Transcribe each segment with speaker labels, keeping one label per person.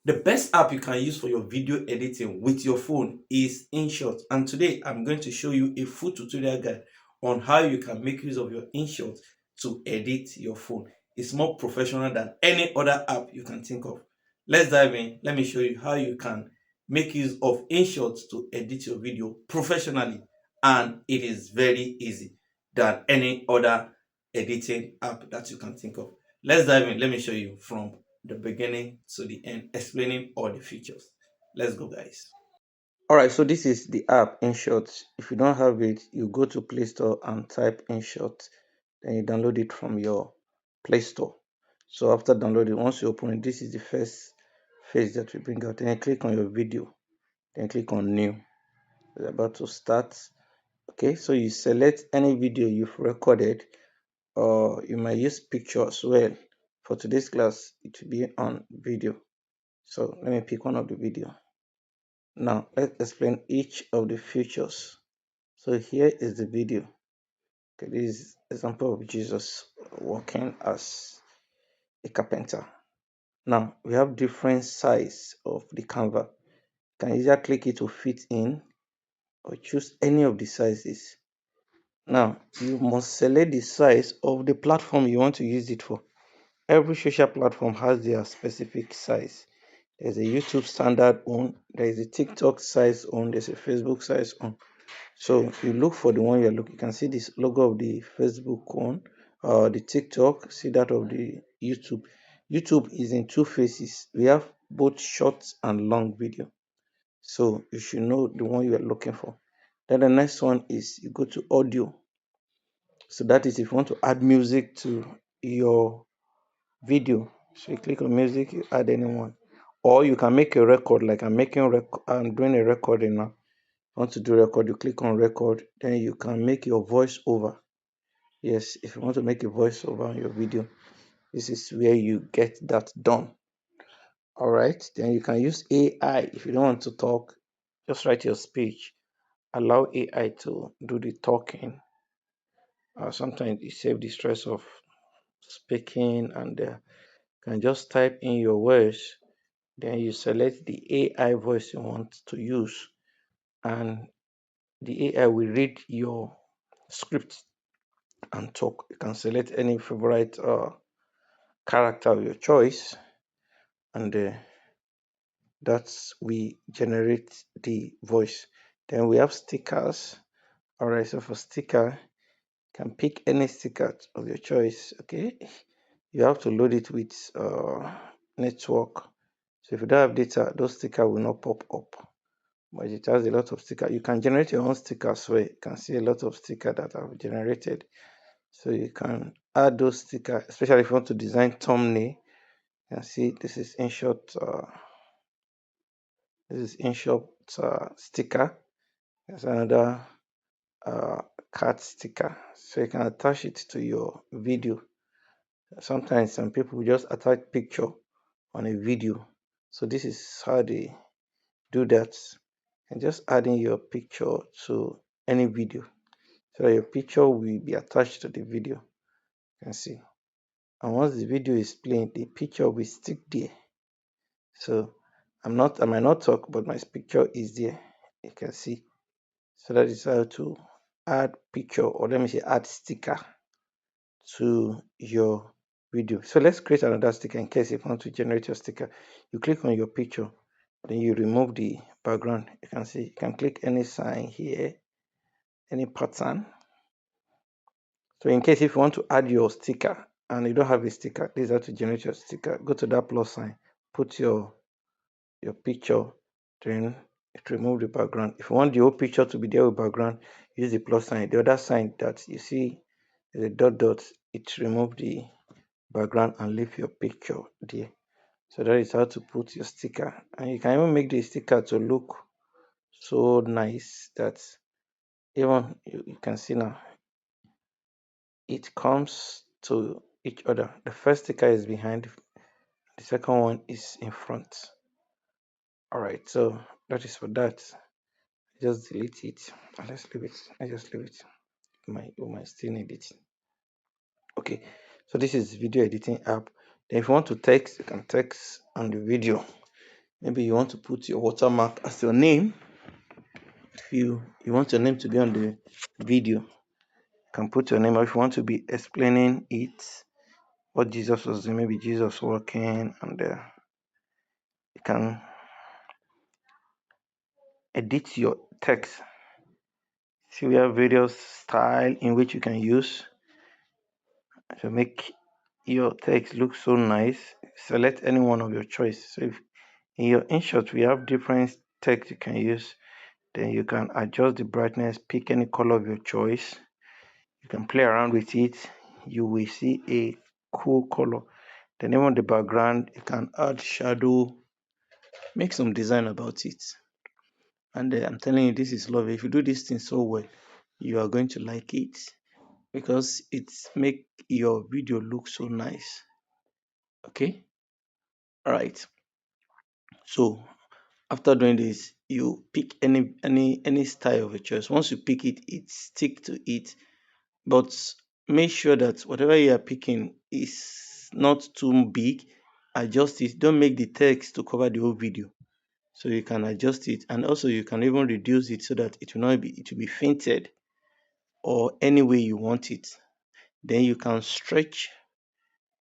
Speaker 1: The best app you can use for your video editing with your phone is InShot. And today I'm going to show you a full tutorial guide on how you can make use of your InShot to edit your phone. It's more professional than any other app you can think of. Let's dive in. Let me show you how you can make use of InShot to edit your video professionally. And it is very easy than any other editing app that you can think of. Let's dive in. Let me show you from the beginning to the end, explaining all the features. Let's go, guys. All right, so this is the app InShot. If you don't have it, you go to Play Store and type InShot, then you download it from your Play Store. So after downloading, once you open it, this is the first page that will bring out. Then you click on your video, then click on New. It's about to start. Okay, so you select any video you've recorded, or you might use picture as well. For today's class, it will be on video. So let me pick one of the video. Now let's explain each of the features. So here is the video. Okay, this is example of Jesus working as a carpenter. Now we have different size of the canvas. You can either click it to fit in or choose any of the sizes. Now you must select the size of the platform you want to use it for. Every social platform has their specific size. There's a YouTube standard one, there is a TikTok size one, there's a Facebook size one. So you look for the one you're looking. You can see this logo of the Facebook one, the TikTok, see that of the YouTube. YouTube is in two phases. We have both short and long video. So you should know the one you are looking for. Then the next one is you go to audio. So that is if you want to add music to your video. So you click on music, you add anyone. Or you can make a record, like I'm doing a recording now. Want to do record, you click on record, then you can make your voice over. Yes, if you want to make a voice over on your video, this is where you get that done. All right, then you can use AI. If you don't want to talk, just write your speech, allow AI to do the talking. Sometimes you save the stress of speaking, and can just type in your words, then you select the AI voice you want to use, and the AI will read your script and talk. You can select any favorite character of your choice, and that's we generate the voice. Then we have stickers. All right, so for sticker, you can pick any sticker of your choice. Okay, you have to load it with network. So if you don't have data, those sticker will not pop up. But it has a lot of sticker. You can generate your own stickers where you can see a lot of sticker that I've generated. So you can add those stickers, especially if you want to design thumbnail. You can see this is InShot. This is InShot sticker. There's another uh, cat sticker. So you can attach it to your video. Sometimes some people just attach picture on a video. So this is how they do that. And just adding your picture to any video. So that your picture will be attached to the video. You can see. And once the video is playing, the picture will stick there. So I might not talk, but my picture is there. You can see. So that is how to add picture, or let me say add sticker to your video. So let's create another sticker in case you want to generate your sticker. You click on your picture, then you remove the background. You can see you can click any sign here, any pattern. So in case if you want to add your sticker and you don't have a sticker, this is how to generate your sticker. Go to that plus sign, put your picture, then it remove the background. If you want the whole picture to be there with background, use the plus sign. The other sign that you see is a dot, it remove the background and leave your picture there. So that is how to put your sticker. And you can even make the sticker to look so nice that even you can see now it comes to each other. The first sticker is behind, the second one is in front. All right, so that is for that. Just delete it and let's leave it. I just leave it. You might still need it. Okay, so this is video editing app. Then if you want to text, you can text on the video. Maybe you want to put your watermark as your name. If you want your name to be on the video, you can put your name. Or if you want to be explaining it, what Jesus was doing, maybe Jesus walking, and you can edit your text. See, we have various style in which you can use to make your text look so nice. Select any one of your choice. So if in your InShot we have different text you can use, then you can adjust the brightness, pick any color of your choice. You can play around with it. You will see a cool color. The name of the background, you can add shadow, make some design about it. And I'm telling you, this is love. If you do this thing so well, you are going to like it because it make your video look so nice. Okay, all right. So after doing this, you pick any style of your choice. Once you pick it, stick to it, but make sure that whatever you are picking is not too big. Adjust it. Don't make the text to cover the whole video. So you can adjust it, and also you can even reduce it so that it will be fainted or any way you want it. Then you can stretch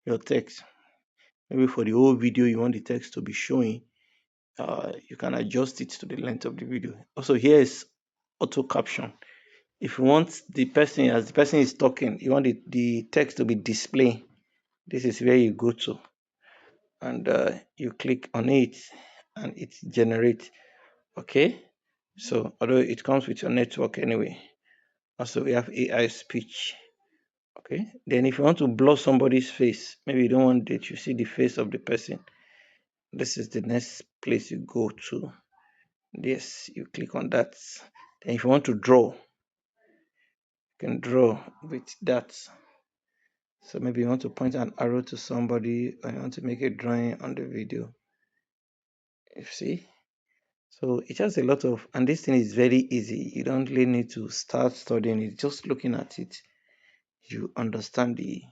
Speaker 1: your text. Maybe for the whole video you want the text to be showing, you can adjust it to the length of the video. Also, here is auto caption. If you want the person, as the person is talking, you want the text to be displaying, this is where you go to, and you click on it and it generates. Okay, so although it comes with your network anyway. Also, we have AI speech. Okay, then if you want to blur somebody's face, maybe you don't want that you see the face of the person, this is the next place you go to. Yes, you click on that. Then if you want to draw, you can draw with that. So maybe you want to point an arrow to somebody or you want to make a drawing on the video. You see? So it has a lot of, and this thing is very easy. You don't really need to start studying it. Just looking at it, you understand the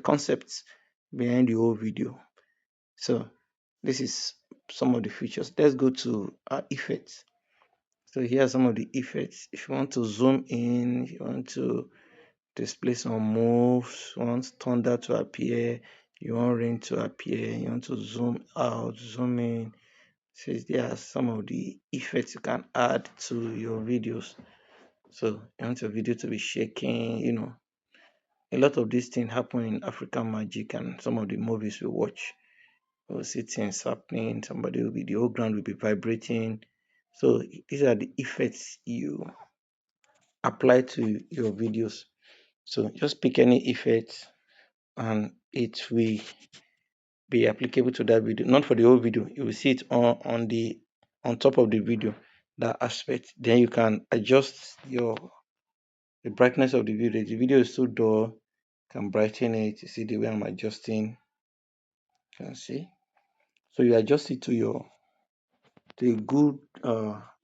Speaker 1: concepts behind the whole video. So this is some of the features. Let's go to effects. So here are some of the effects. If you want to zoom in, you want to display some moves, you want thunder to appear, you want rain to appear, you want to zoom out, zoom in. So there are some of the effects you can add to your videos. So you want your video to be shaking, a lot of these things happen in African Magic and some of the movies we watch. We'll see things happening, the whole ground will be vibrating. So these are the effects you apply to your videos. So just pick any effect and it will be applicable to that video, not for the whole video. You will see it on top of the video, that aspect. Then you can adjust the brightness of the video. The video is so dull, you can brighten it. You see the way I'm adjusting. You can see. So you adjust it to a good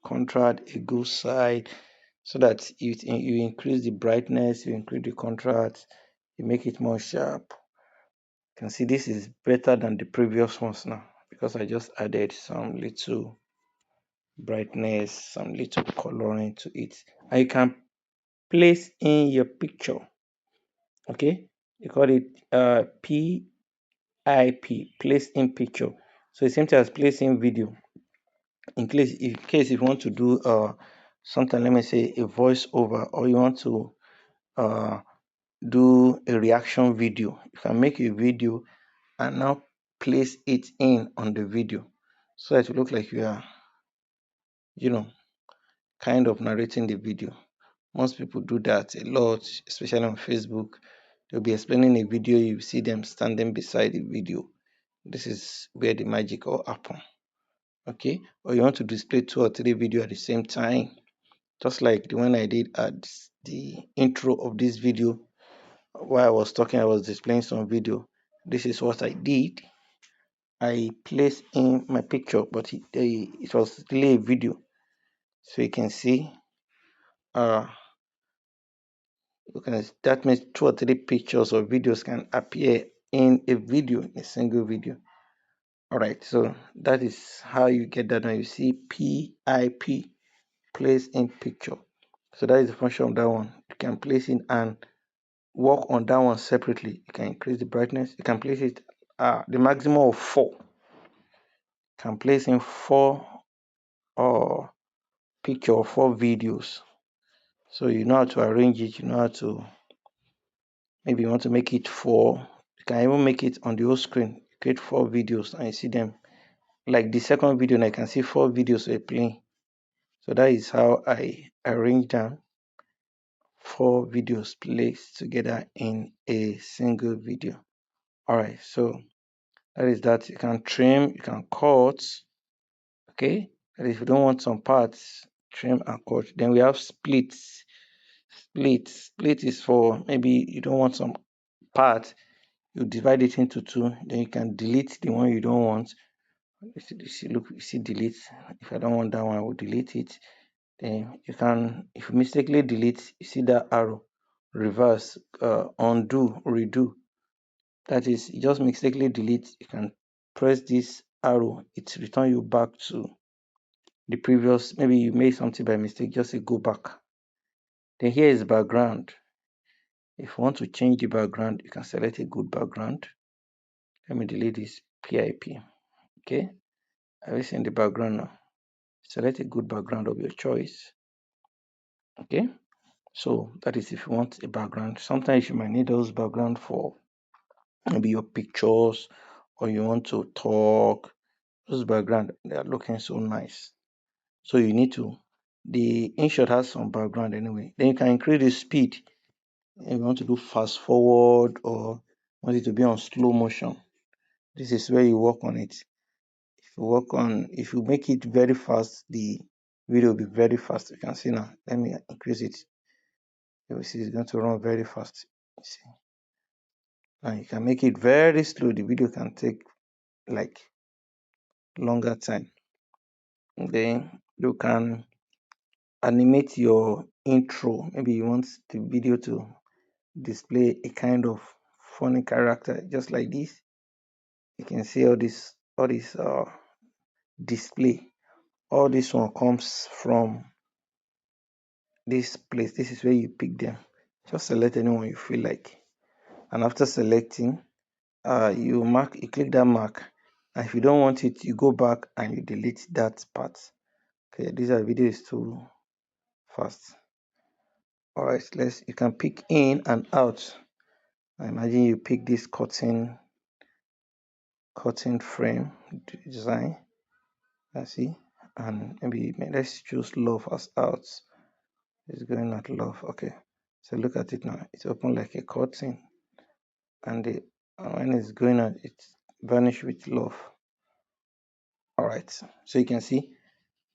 Speaker 1: contrast, a good side, so that you increase the brightness, you increase the contrast, you make it more sharp. You can see this is better than the previous ones now because I just added some little brightness, some little coloring to it. And you can place in your picture. Okay, you call it PIP, place in picture. So it's same thing as place in video. In case if you want to do something, let me say a voiceover, or you want to uh do a reaction video, you can make a video and now place it in on the video so that it will look like you are, you know, kind of narrating the video. Most people do that a lot, especially on Facebook. They'll be explaining a video, you see them standing beside the video. This is where the magic will happen. Okay, or you want to display 2 or 3 videos at the same time, just like the one I did at the intro of this video. While I was talking, I was displaying some video. This is what I did. I placed in my picture, but it was really a video. So you can see, uh, that means 2 or 3 pictures or videos can appear in a video, in a single video.
Speaker 2: All right, so that is how you get that. Now you see PIP, place in picture. So that is the function of that one. You can place it and work on that one separately. You can increase the brightness. You can place it the maximum of 4. You can place in 4 or picture or 4 videos. So you know how to arrange it. You know how to, maybe you want to make it 4. You can even make it on the whole screen. Create 4 videos and you see them. Like the second video, and I can see 4 videos are playing. So that is how I arrange them. 4 videos placed together in a single video. Alright, so that is that. You can trim, you can cut. Okay, and if you don't want some parts, trim and cut. Then we have splits. Split is for maybe you don't want some part, you divide it into 2, then you can delete the one you don't want. You see delete. If I don't want that one, I will delete it. Then you can, if you mistakenly delete, you see that arrow, reverse, undo, redo. That is, you just mistakenly delete, you can press this arrow, it return you back to the previous. Maybe you made something by mistake, just say go back. Then here is background. If you want to change the background, you can select a good background. Let me delete this PIP. Okay, I will send the background now. Select a good background of your choice. Okay, so that is if you want a background. Sometimes you might need those background for maybe your pictures, or you want to talk. Those background, they are looking so nice. So you need to, the InShot has some background anyway. Then you can increase the speed. If you want to do fast forward or want it to be on slow motion, this is where you work on it. If you make it very fast, the video will be very fast. You can see now. Let me increase it. You will see it's going to run very fast. You see. And you can make it very slow. The video can take like longer time. And then you can animate your intro. Maybe you want the video to display a kind of funny character, just like this. You can see all this display. All this one comes from this place. This is where you pick them. Just select anyone you feel like, and after selecting, you click that mark, and if you don't want it, you go back and you delete that part. Okay, this video is too fast. All right, you can pick in and out. Imagine you pick this cutting frame design. Let's see, and maybe let's choose love as out. It's going at love. Okay, so look at it now. It's open like a curtain, and when it's going out, it's vanish with love. All right, so you can see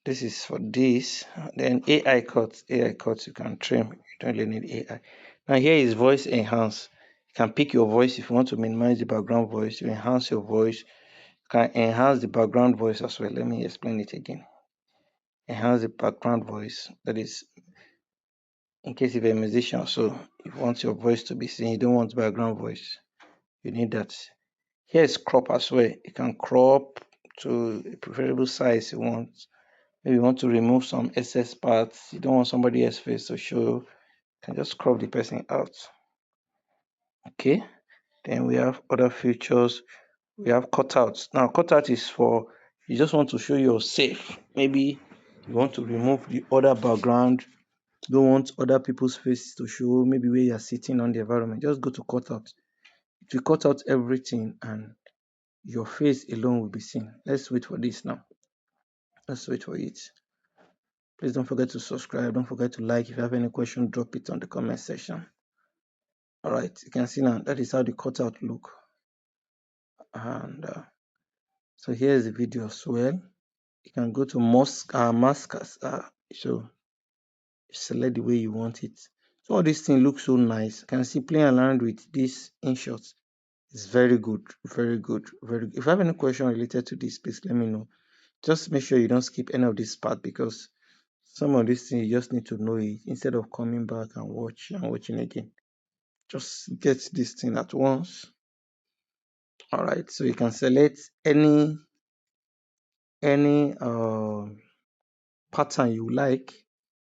Speaker 2: this is for this. Then AI cuts, you can trim. You don't really need AI. Now here is voice enhance. You can pick your voice. If you want to minimize the background voice, you enhance your voice. You can enhance the background voice as well. Let me explain it again. Enhance the background voice. That is in case you're a musician, so if you want your voice to be seen, you don't want background voice, you need that. Here is crop as well. You can crop to a preferable size you want. Maybe you want to remove some excess parts, you don't want somebody else's face to show, you can just crop the person out. Okay, then we have other features. We have cutout. Now cutout is for, you just want to show yourself. Maybe you want to remove the other background, don't want other people's faces to show, maybe where you're sitting on the environment, just go to cutout. It will cut out everything and your face alone will be seen. Let's wait for this now. Let's wait for it. Please don't forget to subscribe. Don't forget to like. If you have any question, drop it on the comment section. All right, you can see now that is how the cutout look. And so here's the video as well. You can go to mask so select the way you want it. So all this thing looks so nice. You can see playing around with this InShot. It's very good, very good, very good. If you have any question related to this, please let me know. Just make sure you don't skip any of this part, because some of these things you just need to know it instead of coming back and watching again. Just get this thing at once. All right, so you can select any pattern you like.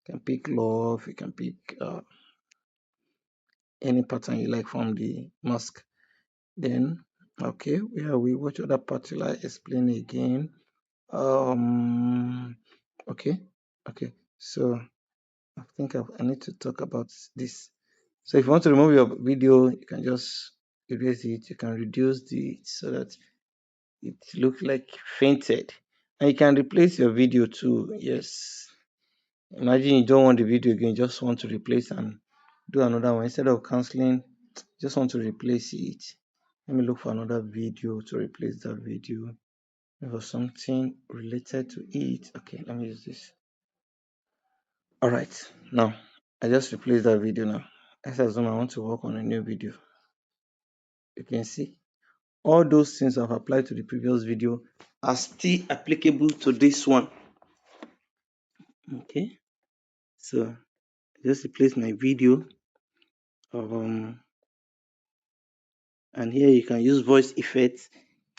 Speaker 2: You can pick love, you can pick any pattern you like from the mask. Then, okay, where are we? What other part will I explain again? Um, okay, okay. So I think I need to talk about this. So if you want to remove your video, you can just erase it. You can reduce the so that it looks like fainted, and you can replace your video too. Yes. Imagine you don't want the video again, you just want to replace and do another one instead of canceling. Just want to replace it. Let me look for another video to replace that video. For something related to it. Okay, let me use this. All right, now I just replaced that video. Now let's assume I want to work on a new video. You can see all those things I've applied to the previous video are still applicable to this one. Okay, so just replace my video. Um, and here you can use voice effects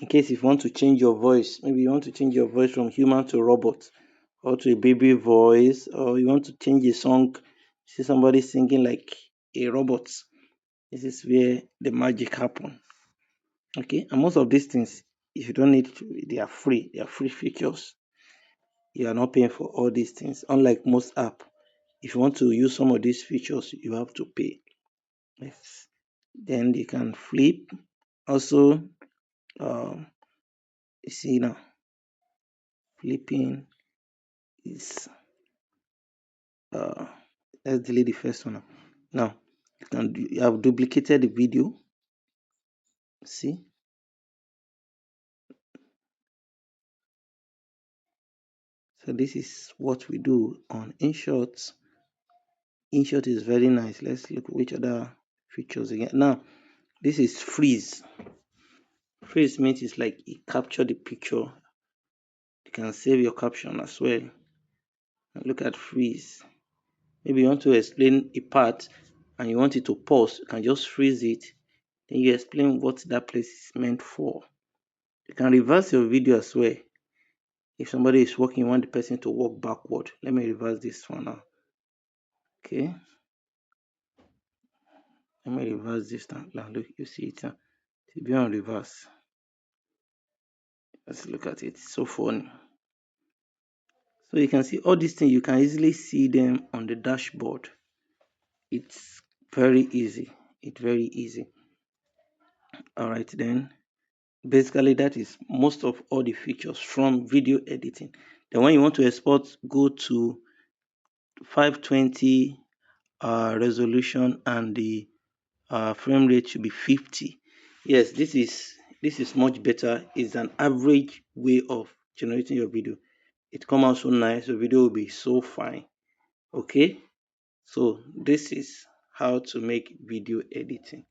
Speaker 2: in case if you want to change your voice. Maybe you want to change your voice from human to robot, or to a baby voice, or you want to change a song. See somebody singing like a robot. This is where the magic happen. Okay, and most of these things, if you don't need to, they are free features. You are not paying for all these things, unlike most app. If you want to use some of these features, you have to pay. Yes. Then you can flip. Also, um you see now, flipping is uh let's delete the first one now. Now you have duplicated the video. See, so this is what we do on InShot. InShot is very nice. Let's look which other features again. Now this is freeze. Freeze means it's like it capture the picture. You can save your caption as well. And look at freeze. Maybe you want to explain a part and you want it to pause. You can just freeze it. Then you explain what that place is meant for. You can reverse your video as well. If somebody is walking, you want the person to walk backward. Let me reverse this one now. Okay. Let me reverse this now. Now look, you see it now. To be on reverse. Let's look at it. It's so funny. So you can see all these things, you can easily see them on the dashboard. It's very easy. It's very easy. All right, then basically that is most of all the features from video editing. Then when you want to export, go to 520 resolution, and the frame rate should be 50. Yes, this is much better. It's an average way of generating your video. It come out so nice, your video will be so fine. Okay, so this is how to make video editing.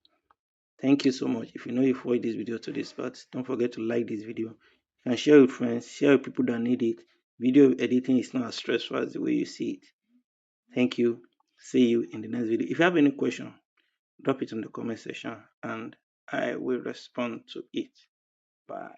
Speaker 2: Thank you so much. If you know you've watched this video to this part, don't forget to like this video. You can share with friends, share with people that need it. Video editing is not as stressful as the way you see it. Thank you. See you in the next video. If you have any question, drop it in the comment section and I will respond to it. Bye.